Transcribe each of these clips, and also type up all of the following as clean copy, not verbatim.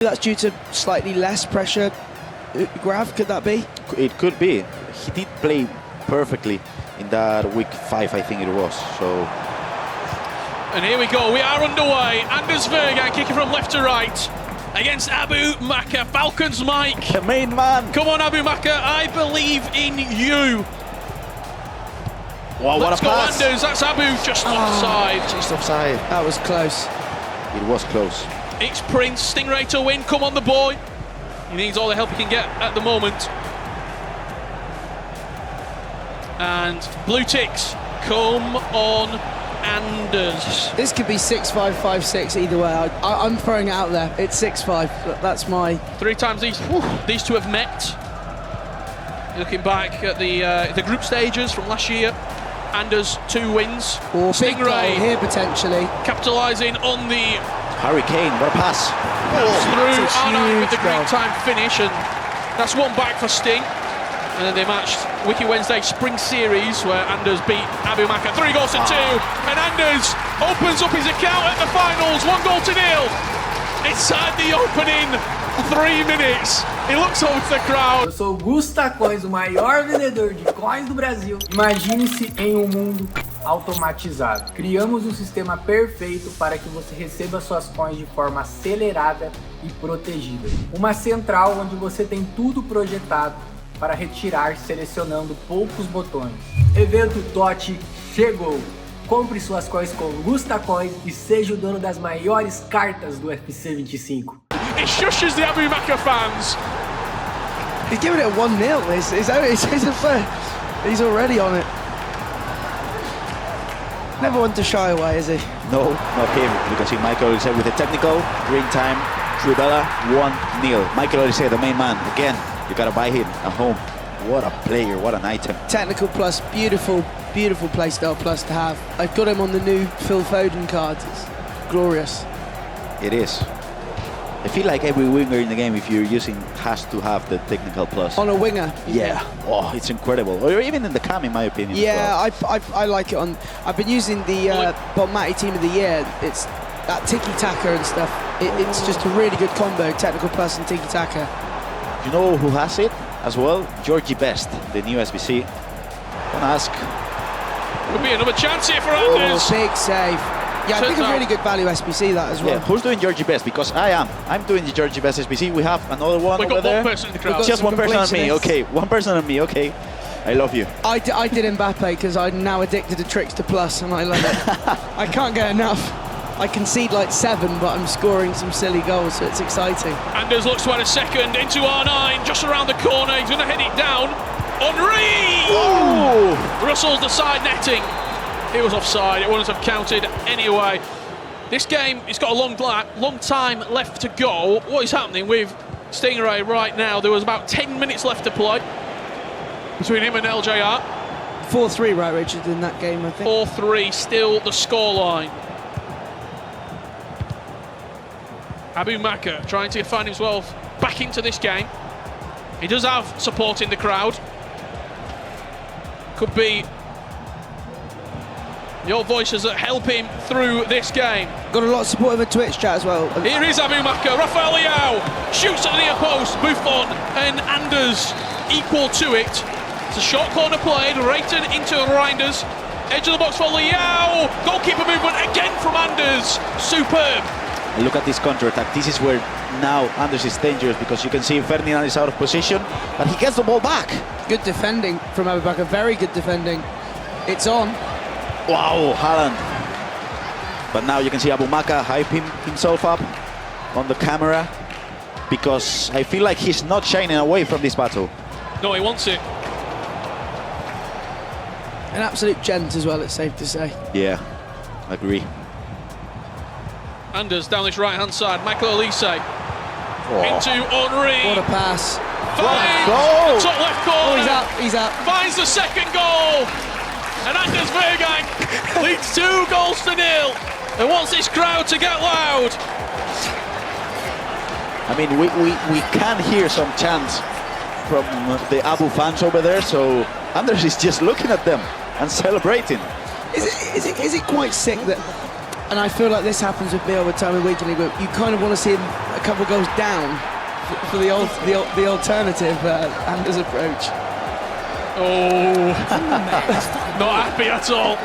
That's due to slightly less pressure. Grav, could that be? It could be. He did play perfectly in that week 5, I think it was. So. And here we go. We are underway. Anders Vejrgang kicking from left to right against Abu Maka. Falcons Mike. The main man. Come on, Abu Maka. I believe in you. Wow, what Let's a pass. go, Anders. That's Abu just offside. Just offside. That was close. It was close. It's Prince. Stingray to win. Come on, the boy. He needs all the help he can get at the moment. And blue ticks. Come on, Anders. This could be 6-5, 5-6 either way. I'm throwing it out there. It's 6-5. That's my... 3 times these two have met. Looking back at the group stages from last year, Anders 2 wins. Or big goal Stingray here potentially. capitalising on the Hurricane, what a pass. through It's a R9 with the huge green goal. time finish, and that's one back for Sting. And then they matched Wiki Wednesday Spring Series where Anders beat Abu Maka 3 goals to 2, and Anders opens up his account at the finals 1-0. Inside the opening 3 minutes, he looks over to the crowd. Eu sou o Coins, o maior vendedor de coins do Brasil. Imagine-se em um mundo automatizado. Criamos um sistema perfeito para que você receba suas coins de forma acelerada e protegida. Uma central onde você tem tudo projetado para retirar selecionando poucos botões. Evento TOT chegou! Compre suas coins com Coins e seja o dono das maiores cartas do UFC 25. It shushes the Abu Maka fans. He's giving it a 1-0. He's already on it. Never one to shy away, is he? No, not him. You can see Michael Olise with a technical, green time, Trudella, 1-0. Michael Olise, the main man. Again, you gotta buy him at home. What a player, what an item. Technical plus, beautiful playstyle plus to have. I've got him on the new Phil Foden cards. It's glorious. It is. I feel like every winger in the game, if you're using, has to have the technical plus. On a winger. Yeah. Oh, it's incredible. Or even in the cam, in my opinion. Yeah, as well. I like it on. I've been using the Bonmati Team of the Year. It's that tiki-taka and stuff. It's just a really good combo, technical plus and tiki-taka. You know who has it as well? Georgie Best, the new SBC. Don't ask. Could be another chance here for Anders. Oh, big save. Yeah, I think a really good value SBC that as well. Yeah, who's doing Georgie Best? Because I am. I'm doing the Georgie Best SBC. We have another one We've over got there. one person in the crowd. Just one person on me. completionists. Okay, one person on me. Okay, I love you. I did Mbappe because I'm now addicted to tricks to plus and I love it. I can't get enough. I concede like 7, but I'm scoring some silly goals, so it's exciting. Anders looks to add a second into R9, just around the corner. He's going to head it down. Henri! Oh! Russell's the side netting. It was offside. It wouldn't have counted anyway. This game, it's got a long time left to go. What is happening with Stingray right now? There was about 10 minutes left to play between him and LJR. 4-3, right, Richard, in that game, I think. 4-3, still the scoreline. Abu Maka trying to find himself back into this game. He does have support in the crowd. Could be your voices that help him through this game. Got a lot of support in the Twitch chat as well. Here is Abu Maka. Rafael Leao shoots at the near post. Buffon and Anders equal to it. It's a short corner played, rated into Reinders. Edge of the box for Leao. Goalkeeper movement again from Anders. Superb. And look at this counter-attack. This is where now Anders is dangerous because you can see Ferdinand is out of position, but he gets the ball back. Good defending from Abu Bakr, very good defending. It's on. Wow, Haaland. But now you can see Abu Maka hyping himself up on the camera because I feel like he's not shining away from this battle. No, he wants it. An absolute gent as well, it's safe to say. Yeah, agree. Anders down this right-hand side. Michael Olise into Henri. What a pass. Finds goal. the top left corner. Oh, he's up. Finds the second goal. And Anders Vejrgang leads 2 goals to 0 and wants this crowd to get loud. I mean, we can hear some chants from the Abu fans over there, so Anders is just looking at them and celebrating. Is it quite sick that, and I feel like this happens with me all the time in Weekend League, but you kind of want to see him a couple of goals down for the alternative Anders approach. Oh, not happy at all.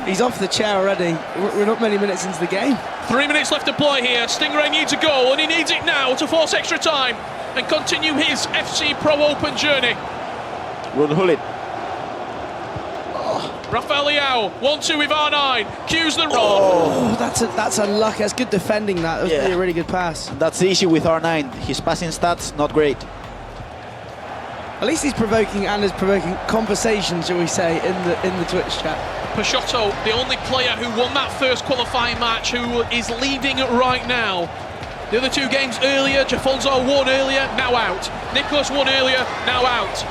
He's off the chair already. We're not many minutes into the game. 3 minutes left to play here. Stingray needs a goal, and he needs it now to force extra time and continue his FC Pro Open journey. Run Hullet. Rafael Leao, 1-2 with R9, cues the run. Oh, that's unlucky. That's good defending. That was a really good pass. That's the issue with R9. His passing stats not great. At least he's provoking conversation, shall we say, in the Twitch chat. Peixoto, the only player who won that first qualifying match, who is leading right now. The other two games earlier, Jafonso won earlier, now out. Nicholas won earlier, now out.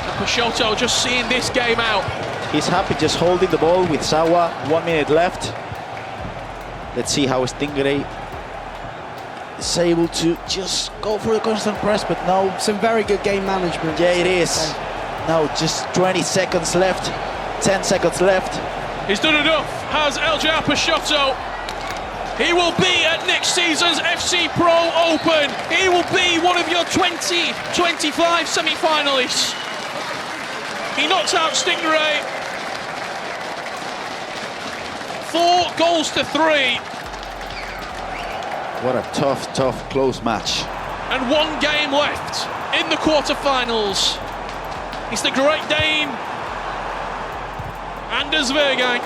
And Peixoto just seeing this game out. He's happy just holding the ball with Sawa. 1 minute left. Let's see how Stingray is able to just go for the constant press, but no. Some very good game management. Yeah, it is. Now just 20 seconds left, 10 seconds left. He's done enough, has LJR Peixoto. He will be at next season's FC Pro Open. He will be one of your 2025 semi-finalists. He knocks out Stingray. 4 goals to 3. What a tough, close match. And 1 game left in the quarter-finals. It's the Great Dane, Anders Vejrgang,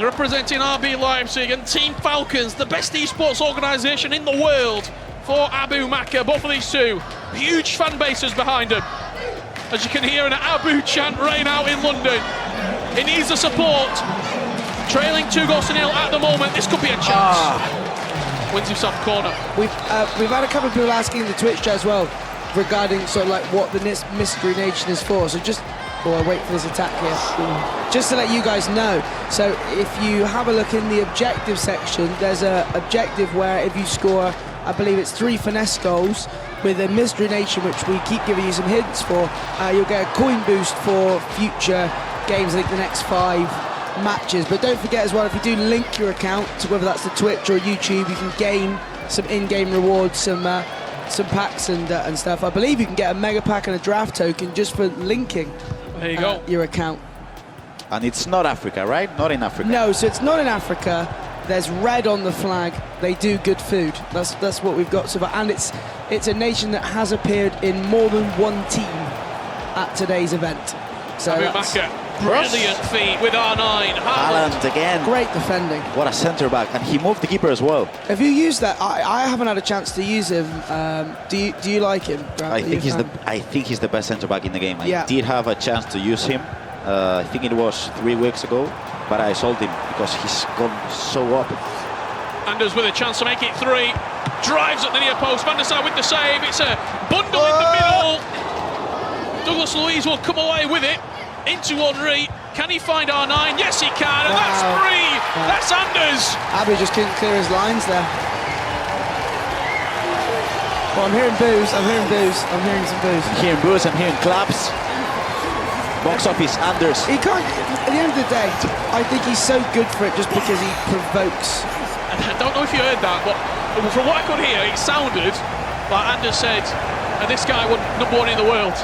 representing RB Leipzig, and Team Falcons, the best esports organisation in the world for Abu Maka. Both of these two, huge fan bases behind them. As you can hear an Abu chant rain out in London. He needs the support. Trailing 2-0 at the moment. This could be a chance. Wins himself a corner. We've had a couple of people asking in the Twitch chat as well regarding sort of like what the mystery nation is for. So just, I wait for this attack here. Just to let you guys know. So if you have a look in the objective section, there's a objective where if you score, I believe it's 3 finesse goals with a mystery nation, which we keep giving you some hints for, you'll get a coin boost for future games, I think the next 5 matches. But don't forget as well, if you do link your account to whether that's the Twitch or YouTube, you can gain some in-game rewards, some packs and stuff. I believe you can get a mega pack and a draft token just for linking there you go. Your account. And it's not Africa, right? Not in Africa. No, so it's not in Africa. There's red on the flag. They do good food. That's what we've got so far. And it's a nation that has appeared in more than 1 team at today's event. So Maka, brilliant feat with R9. Haaland again. Great defending. What a centre back, and he moved the keeper as well. Have you used that? I haven't had a chance to use him. Do you like him? I think he's the best centre back in the game. Yeah. I did have a chance to use him. I think it was 3 weeks ago, but I sold him because he's gone so up. Anders with a chance to make it 3. Drives at the near post. Van der Sar with the save. It's a bundle in the middle. Douglas Luiz will come away with it into Henry. Can he find R9? Yes, he can, and that's 3. That's Anders. Abu just couldn't clear his lines there. Well, I'm hearing boos. I'm hearing some boos. I'm hearing boos. I'm hearing claps. Box office, Anders. He can't. At the end of the day, I think he's so good for it just because he provokes. I don't know if you heard that, but from what I could hear, it sounded like Anders said, "This guy was #1 in the world."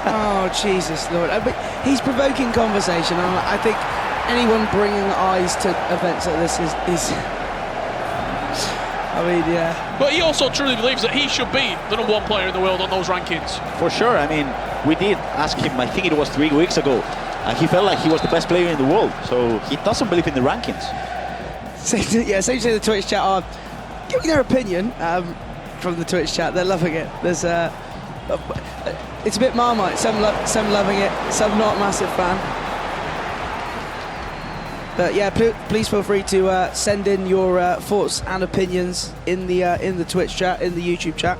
Oh, Jesus Lord. But he's provoking conversation, and I think anyone bringing eyes to events like this is I mean, yeah. But he also truly believes that he should be the #1 player in the world on those rankings. For sure. I mean, we did ask him, I think it was 3 weeks ago, and he felt like he was the best player in the world, so he doesn't believe in the rankings. Essentially the Twitch chat are giving their opinion from the Twitch chat. They're loving it. There's it's a bit Marmite. Some loving it, some not a massive fan. But yeah, please feel free to send in your thoughts and opinions in the Twitch chat, in the YouTube chat.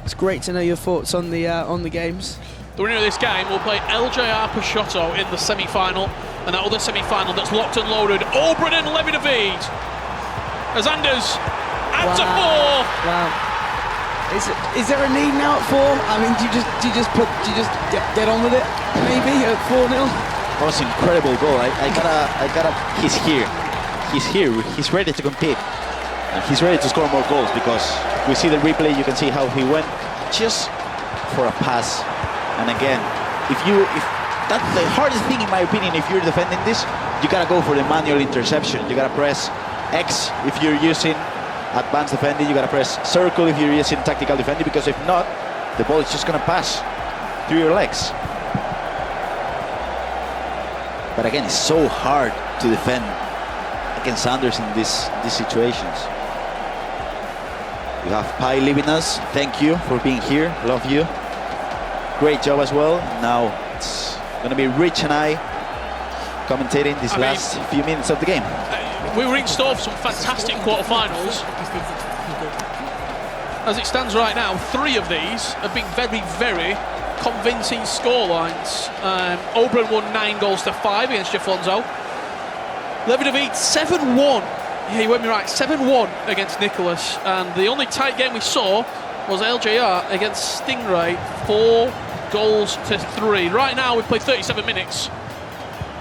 It's great to know your thoughts on the games. The winner of this game will play LJR Peixoto in the semi-final, and that other semi-final that's locked and loaded, Oberyn and Levy David. As Anders adds a 4. Wow. Is there a need now at 4? I mean, do you just get on with it? Maybe at 4-0. That was an incredible goal. I gotta. He's here. he's here. He's ready to compete. And he's ready to score more goals because we see the replay. You can see how he went just for a pass. And again, if that's the hardest thing in my opinion. If you're defending this, you gotta go for the manual interception. You gotta press X if you're using advanced defending. You gotta press circle if you're using tactical defending, because if not, the ball is just gonna pass through your legs. But again, it's so hard to defend against Sanders in these situations. We have Pai leaving us. Thank you for being here. Love you. Great job as well. Now it's going to be Rich and I commentating these last few minutes of the game. We were in store for some fantastic quarterfinals. As it stands right now, 3 of these have been very, very convincing scorelines. Oberon won 9-5 against Jafonzo. Levidovic 7-1. Yeah, you heard me right, 7-1 against Nicholas. And the only tight game we saw was LJR against Stingray, 4-3. Right now we've played 37 minutes.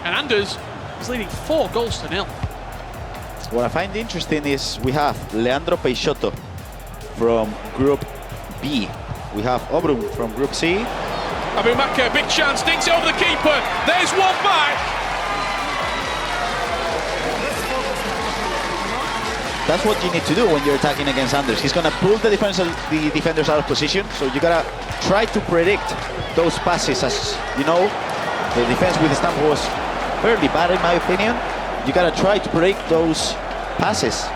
And Anders is leading 4-0. What I find interesting is we have Leandro Peixoto from Group B. We have Obrun from Group C. Abu Maka, big chance, dinks it over the keeper. There's one back. That's what you need to do when you're attacking against Anders. He's gonna pull the defenders out of position, so you gotta try to predict those passes. As you know, the defense with Stamford was fairly bad in my opinion. You gotta try to predict those passes.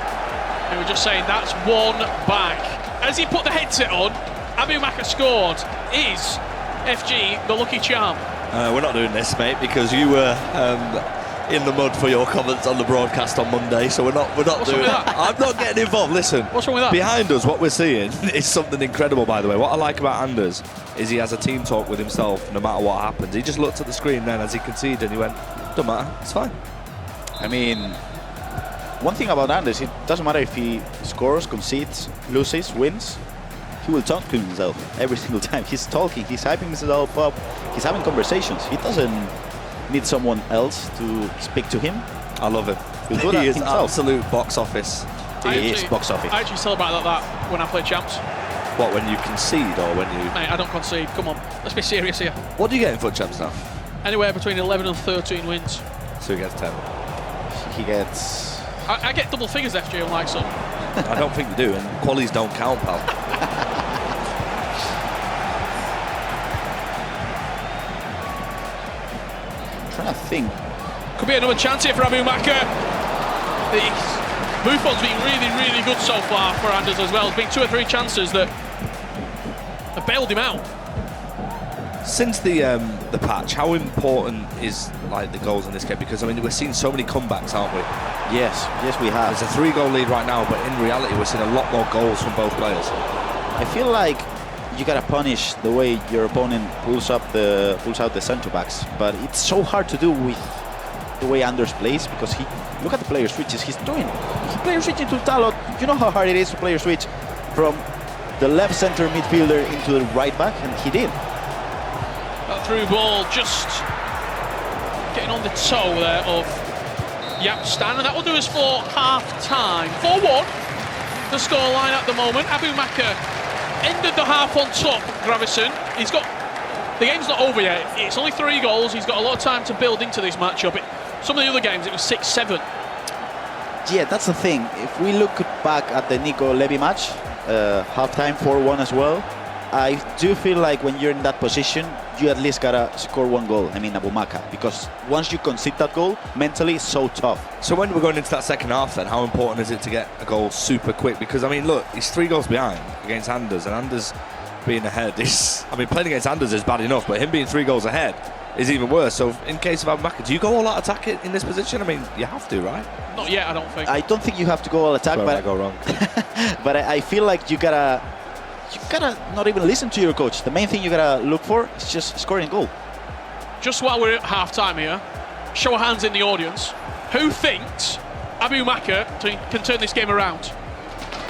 We were just saying that's one back. As he put the headset on, Abu Maka scored. Is FG the lucky charm? We're not doing this, mate, because you were in the mud for your comments on the broadcast on Monday, so we're not doing that. I'm not getting involved. Listen, what's wrong with that? Behind us, what we're seeing is something incredible, by the way. What I like about Anders is he has a team talk with himself no matter what happens. He just looked at the screen then as he conceded and he went, don't matter, it's fine. I mean, one thing about Anders, it doesn't matter if he scores, concedes, loses, wins. He will talk to himself every single time. He's talking, he's hyping himself up, he's having conversations. He doesn't need someone else to speak to him. I love him. He is absolute box office. He is box office. I actually celebrate like that when I play champs. What, when you concede or when you... Mate, I don't concede. Come on, let's be serious here. What do you get in foot champs now? Anywhere between 11 and 13 wins. So he gets 10. He gets... I get double figures, FG, unlike some. I don't think you do, and qualies don't count, pal. I think could be another chance here for Abu Maka. Buffon's been really, really good so far for Anders as well. There's been 2 or 3 chances that have bailed him out. Since the patch, how important is like the goals in this game? Because I mean, we're seeing so many comebacks, aren't we? yes, we have. There's a 3-goal lead right now, but in reality, we're seeing a lot more goals from both players. I feel like you gotta punish the way your opponent pulls out the centre backs, but it's so hard to do with the way Anders plays, because look at the player switches he player switching to Talot. You know how hard it is to player switch from the left centre midfielder into the right back, and he did. That through ball just getting on the toe there of Yapstan, and that will do us for half time. 4-1 the scoreline at the moment. Abu Maka ended the half on top. Gravison, the game's not over yet. It's only 3 goals. He's got a lot of time to build into this matchup. Some of the other games it was 6-7. Yeah, that's the thing. If we look back at the Nico Levy match, half-time 4-1 as well, I do feel like when you're in that position, you at least gotta score 1 goal. I mean, Abu Maka, because once you concede that goal, mentally it's so tough. So when we're going into that second half then, how important is it to get a goal super quick? Because I mean, look, he's 3 goals behind against Anders, and Anders being ahead is, I mean, playing against Anders is bad enough, but him being 3 goals ahead is even worse. So in case of Abu Maka, do you go all out attack in this position? I mean, you have to, right? Not yet, I don't think. I don't think you have to go all attack, Where but I go wrong. but I feel like you gotta not even listen to your coach. The main thing you gotta look for is just scoring a goal. Just while we're at half-time here, show of hands in the audience. Who thinks Abu Maka can turn this game around?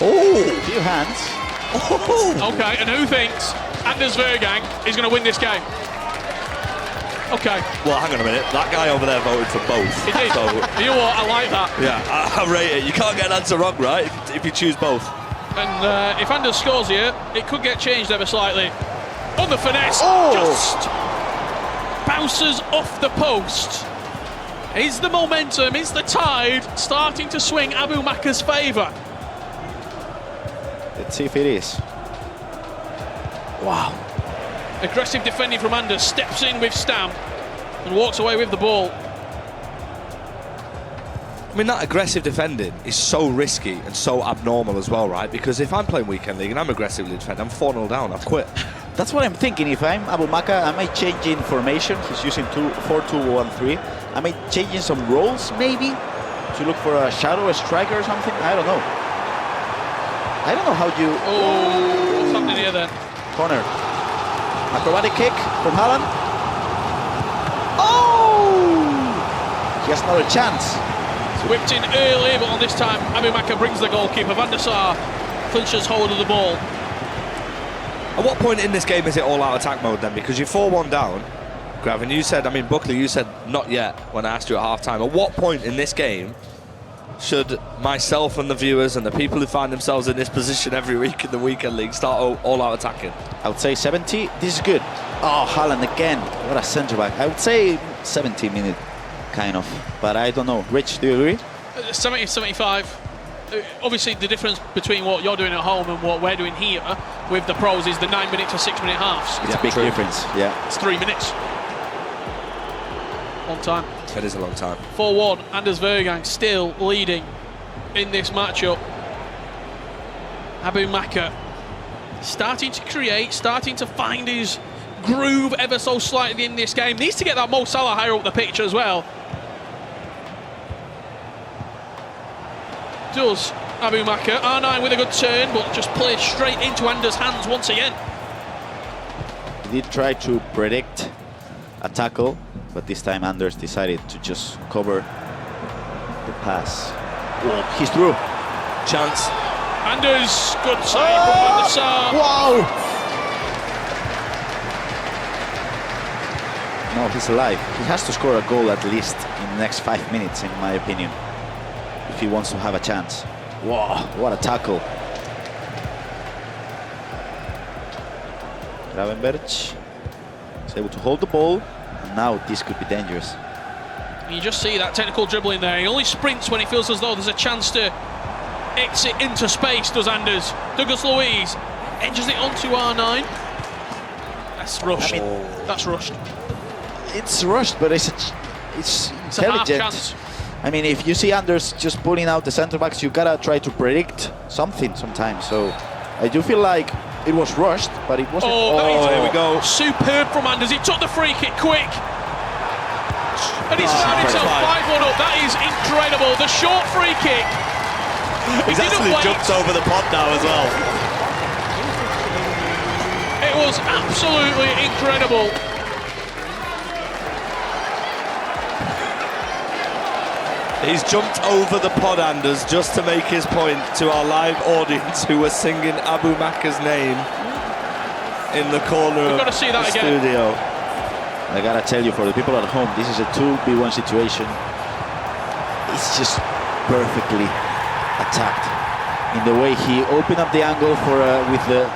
Oh, a few hands. Oh. Okay, and who thinks Anders Vejrgang is going to win this game? Okay. Well, hang on a minute. That guy over there voted for both. He did. So, You know what? I like that. yeah, I rate it. You can't get an answer wrong, right? If you choose both. And if Anders scores here, it could get changed ever slightly. On the finesse, just bounces off the post. Is the momentum, is the tide starting to swing Abu Maka's favour? Let's see if it is. Wow. Aggressive defending from Anders, steps in with stamp and walks away with the ball. I mean, that aggressive defending is so risky and so abnormal as well, right? Because if I'm playing Weekend League and I'm aggressively defending, I'm 4-0 down, I've quit. That's what I'm thinking. If I'm Abu Maka, I might change in formation. He's using 4-2-1-3. I might change in some roles, maybe, to look for a shadow, a striker or something. I don't know. I don't know how you... Oh, what's happening here then? Corner. Acrobatic kick from Haaland. Oh! He has another chance. Whipped in early, but on this time, Abu Maka brings the goalkeeper. Van der Sar clinches hold of the ball. At what point in this game is it all-out attack mode then? Because you're 4-1 down, Gravin, you said, I mean, Buckley, you said not yet when I asked you at half-time. At what point in this game should myself and the viewers and the people who find themselves in this position every week in the Weekend League start all-out attacking? I would say 70. This is good. Oh, Haaland again. What a centre-back. I would say 70 minute, kind of. But I don't know. Rich, do you agree? 70, 75. Obviously, the difference between what you're doing at home and what we're doing here with the pros is the 9-minute to 6-minute halves. It's a big difference, yeah. It's 3 minutes. Long time. It is a long time. 4-1, Anders Vejrgang still leading in this matchup. Abu Maka starting to create, starting to find his groove ever so slightly in this game. Needs to get that Mo Salah higher up the pitch as well. Does Abu Maka. R9 with a good turn, but just plays straight into Anders' hands once again. He did try to predict a tackle, but this time Anders decided to just cover the pass. Oh, he's through. Chance. Anders, good save from Van der Sar. Wow! No, he's alive. He has to score a goal at least in the next 5 minutes, in my opinion, if he wants to have a chance. Wow, what a tackle. Gravenberg is able to hold the ball, and now this could be dangerous. You just see that technical dribbling there. He only sprints when he feels as though there's a chance to exit into space, does Anders. Douglas Luiz edges it onto R9. That's rushed. I mean, that's rushed. It's rushed, but it's It's a half intelligent. chance. I mean, if you see Anders just pulling out the centre backs, you gotta try to predict something sometimes. So I do feel like it was rushed, but it wasn't. there we go. Superb from Anders. He took the free kick quick. And he's found himself 5-1 up. That is incredible. The short free kick. He's actually jumped over the pod now as well. It was absolutely incredible. He's jumped over the pod, Anders, just to make his point to our live audience who were singing Abu Maka's name in the corner We've of got to see that the again. studio. I gotta tell you, for the people at home, this is a 2v1 situation. It's just perfectly attacked. In the way he opened up the angle for with the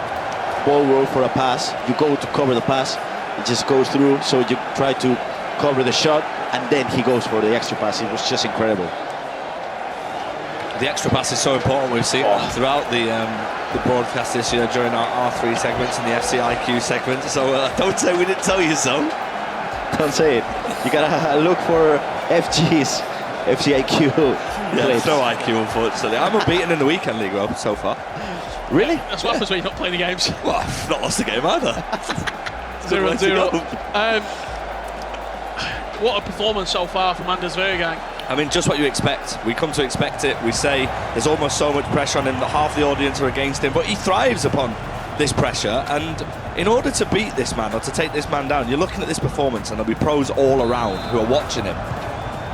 ball roll for a pass, you go to cover the pass, it just goes through, so you try to cover the shot, and then he goes for the extra pass. It was just incredible. The extra pass is so important. We've seen throughout the broadcast this year during our R3 segments and the FCIQ segments. So don't say we didn't tell you so. Don't say it. You gotta look for FG's, FCIQ. Yeah, there's no IQ, unfortunately. I'm unbeaten in the Weekend League, Rob, so far. Really? That's what happens when you're not playing the games. Well, I've not lost the game either. 0-0. What a performance so far from Anders Vejrgang. I mean, just what you expect. We come to expect it. We say there's almost so much pressure on him that half the audience are against him, but he thrives upon this pressure. And in order to beat this man or to take this man down, you're looking at this performance, and there'll be pros all around who are watching him,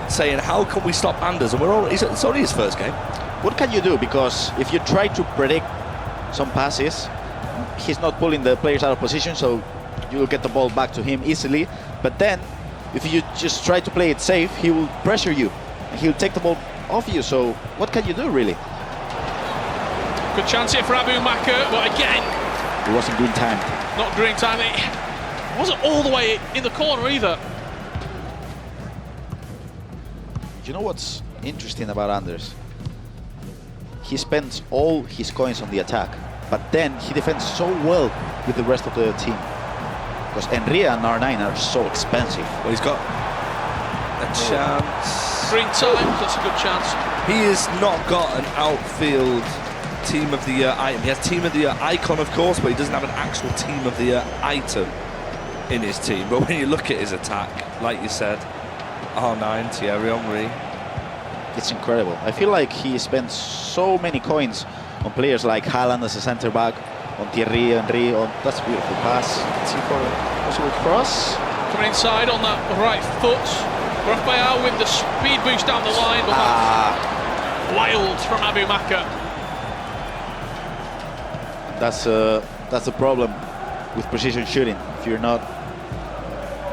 saying, "How can we stop Anders?" And it's only his first game. What can you do? Because if you try to predict some passes, he's not pulling the players out of position, so you'll get the ball back to him easily. But then if you just try to play it safe, he will pressure you. And he'll take the ball off you. So what can you do, really? Good chance here for Abu Maka, but again, It wasn't green time. not green time. It wasn't all the way in the corner either. You know what's interesting about Anders? He spends all his coins on the attack, but then he defends so well with the rest of the team. Because Enria and R9 are so expensive. Well, he's got a chance. Green time, that's a good chance. He has not got an outfield team of the year item. He has team of the year icon, of course, but he doesn't have an actual team of the year item in his team. But when you look at his attack, like you said, R9, Thierry Henry. It's incredible. I feel like he spends so many coins on players like Haaland as a centre back, on Thierry Henry, on that's a beautiful pass. Let's see for a possible cross. Coming inside on that right foot. Rafael with the speed boost down the line, but that's wild from Abu Maka. That's a problem with precision shooting. If you're not,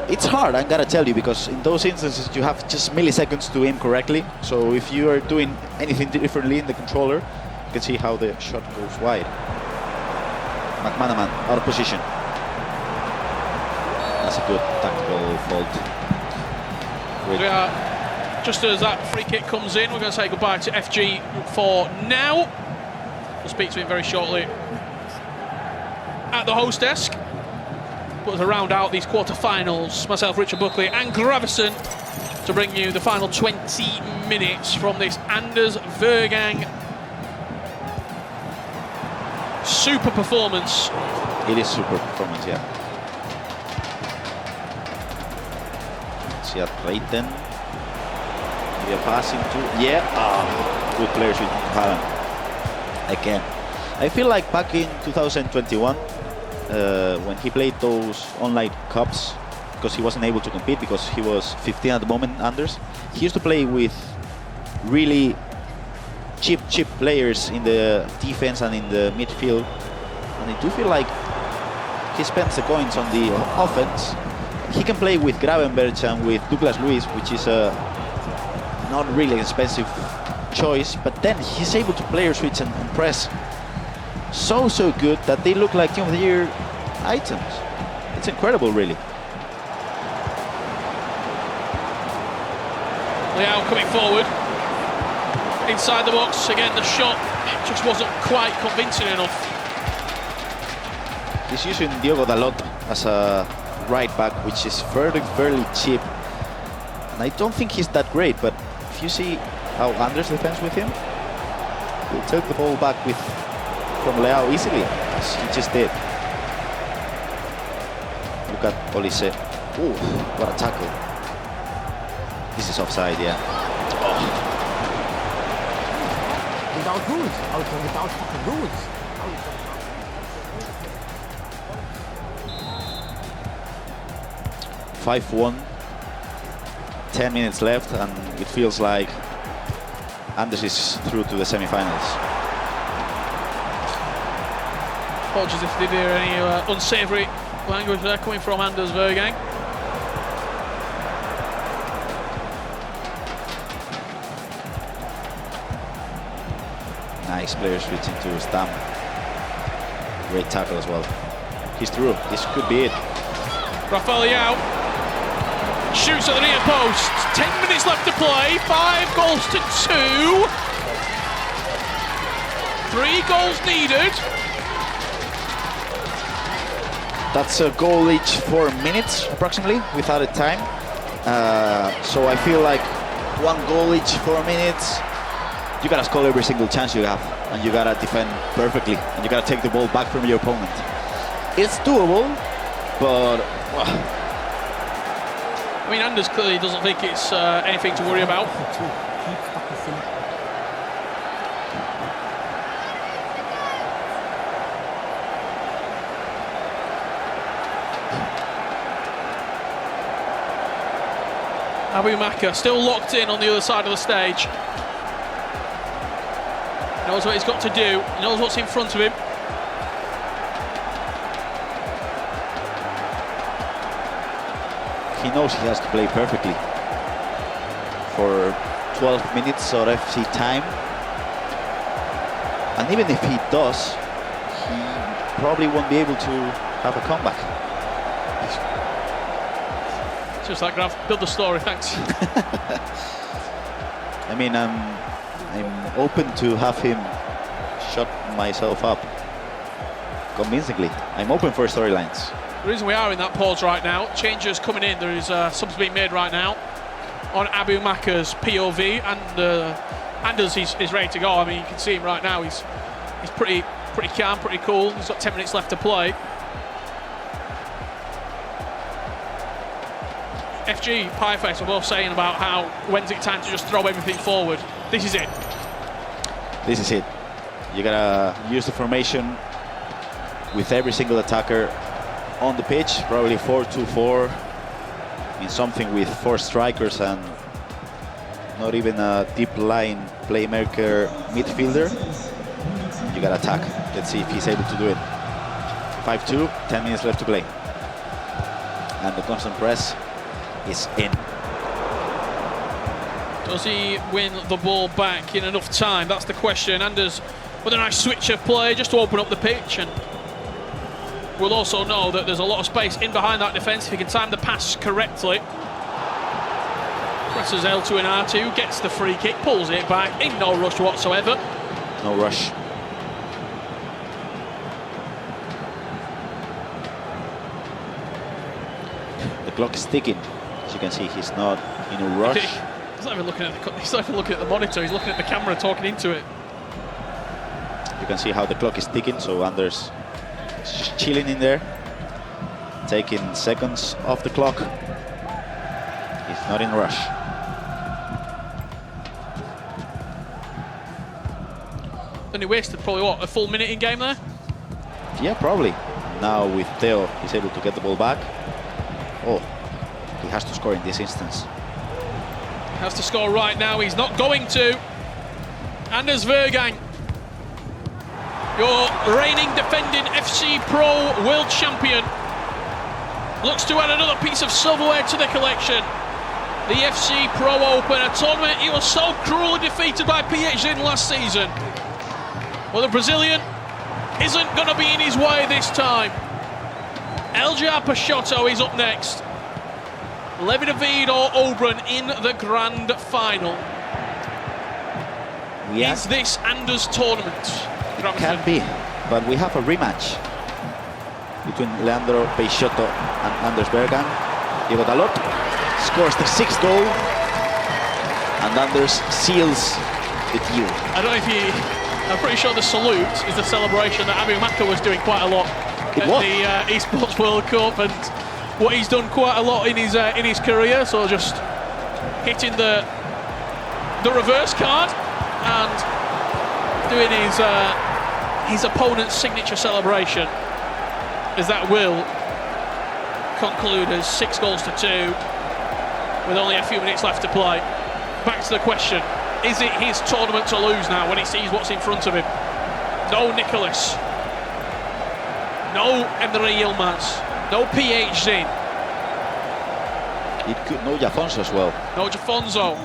it's hard, I gotta tell you, because in those instances you have just milliseconds to aim correctly. So if you are doing anything differently in the controller, you can see how the shot goes wide. McManaman out of position. That's a good tactical fault. We are, just as that free kick comes in, we're going to say goodbye to FG for now. We'll speak to him very shortly at the host desk. But to round out these quarter-finals, myself, Richard Buckley and Gravison to bring you the final 20 minutes from this Anders Vejrgang super performance. It is super performance, yeah. See that Reiten. We are passing to, yeah, good players with Haaland. Again, I feel like back in 2021, when he played those online cups, because he wasn't able to compete because he was 15 at the moment, Anders, he used to play with really cheap players in the defense and in the midfield, and I do feel like he spends the coins on the offense. He can play with Gravenberch and with Douglas Luiz, which is a not really expensive choice, but then he's able to player switch and press so good that they look like team of the year items. It's incredible, really. Leao coming forward inside the box again. The shot just wasn't quite convincing enough. He's using Diogo Dalot as a right back, which is fairly cheap, and I don't think he's that great, but if you see how Anders defends with him, he'll take the ball back from Leao easily, as he just did. Look at Olise. Oh, what a tackle. This is offside, yeah. Oh. Without rules, without fucking rules. 5-1, 10 minutes left, and it feels like Anders is through to the semi-finals. Apologies if you hear any unsavoury language there coming from Anders Vejrgang. Nice player switching to Stam. Great tackle as well. He's through. This could be it. Rafael Leao shoots at the near post. 10 minutes left to play. 5 goals to 2. 3 goals needed. That's a goal each 4 minutes, approximately, with added time. So I feel like 1 goal each 4 minutes. You gotta score every single chance you have, and you gotta defend perfectly, and you gotta take the ball back from your opponent. It's doable, but I mean, Anders clearly doesn't think it's anything to worry about. Abu Maka still locked in on the other side of the stage. He knows what he's got to do. He knows what's in front of him. he knows he has to play perfectly for 12 minutes of FC time. And even if he does, he probably won't be able to have a comeback. Just like Graf, build the story, thanks. I mean, I'm open to have him shut myself up convincingly. I'm open for storylines. The reason we are in that pause right now, changes coming in, there is subs being made right now on Abu Maka's POV, and Anders is ready to go. I mean, you can see him right now, he's pretty calm, pretty cool. He's got 10 minutes left to play. FG, Piefest were both saying about how when's it time to just throw everything forward. This is it. This is it. You gotta use the formation with every single attacker on the pitch, probably 4-2-4, in something with 4 strikers and not even a deep line playmaker midfielder. You gotta attack. Let's see if he's able to do it. 5-2, 10 minutes left to play. And the constant press is in. Does he win the ball back in enough time? That's the question. Anders with a nice switch of play just to open up the pitch, and we'll also know that there's a lot of space in behind that defence if he can time the pass correctly. Presses L2 and R2, gets the free kick, pulls it back in no rush whatsoever. No rush. The clock is ticking. As you can see, he's not in a rush. He's not even looking at the monitor, he's looking at the camera, talking into it. You can see how the clock is ticking, so Anders is just chilling in there, taking seconds off the clock. He's not in a rush. Then he wasted probably, what, a full minute in game there? Yeah, probably. Now with Theo, he's able to get the ball back. Oh, he has to score in this instance. Has to score right now, he's not going to. Anders Vejrgang, your reigning defending FC Pro World Champion, looks to add another piece of silverware to the collection. The FC Pro Open, a tournament he was so cruelly defeated by Vejrgang last season. Well, the Brazilian isn't going to be in his way this time. Eljar Peixoto is up next. Levi David or Oberon in the grand final. Yeah. Is this Anders' tournament? Can be, but we have a rematch between Leandro Peixoto and Anders Vejrgang. Diego Dalot scores the 6th goal, and Anders seals the deal. I don't know if you... I'm pretty sure the salute is the celebration that Abu Maka was doing quite a lot at the Esports World Cup, and what he's done quite a lot in his career. So just hitting the reverse card and doing his opponent's signature celebration, as that will conclude as 6 goals to 2 with only a few minutes left to play. Back to the question. Is it his tournament to lose now when he sees what's in front of him? No Nicholas. No Emre Yilmaz. No PHZ. It could, no Jafonso as well. No Jafonso.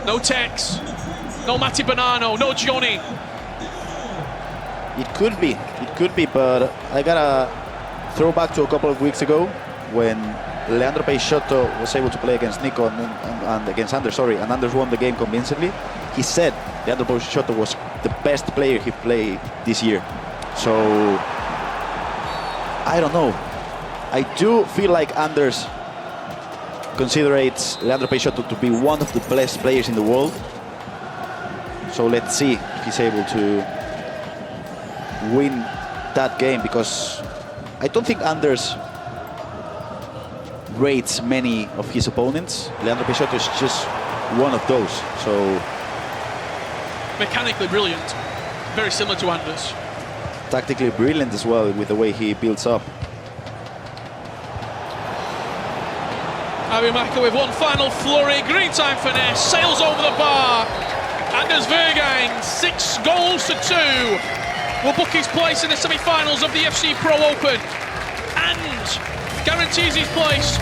No Tex. No Matti Bonanno. No Johnny. It could be, but I gotta throw back to a couple of weeks ago when Leandro Peixoto was able to play against Nico and against Anders, and Anders won the game convincingly. He said Leandro Peixoto was the best player he played this year. So I don't know. I do feel like Anders considers Leandro Peixoto to be one of the best players in the world. So let's see if he's able to win that game, because I don't think Anders rates many of his opponents. Leandro Peixoto is just one of those. So mechanically brilliant, very similar to Anders. Tactically brilliant as well with the way he builds up. Abu Maka with one final flurry, green time finesse, sails over the bar. Anders Vejrgang, 6 goals to 2, will book his place in the semi-finals of the FC Pro Open and guarantees his place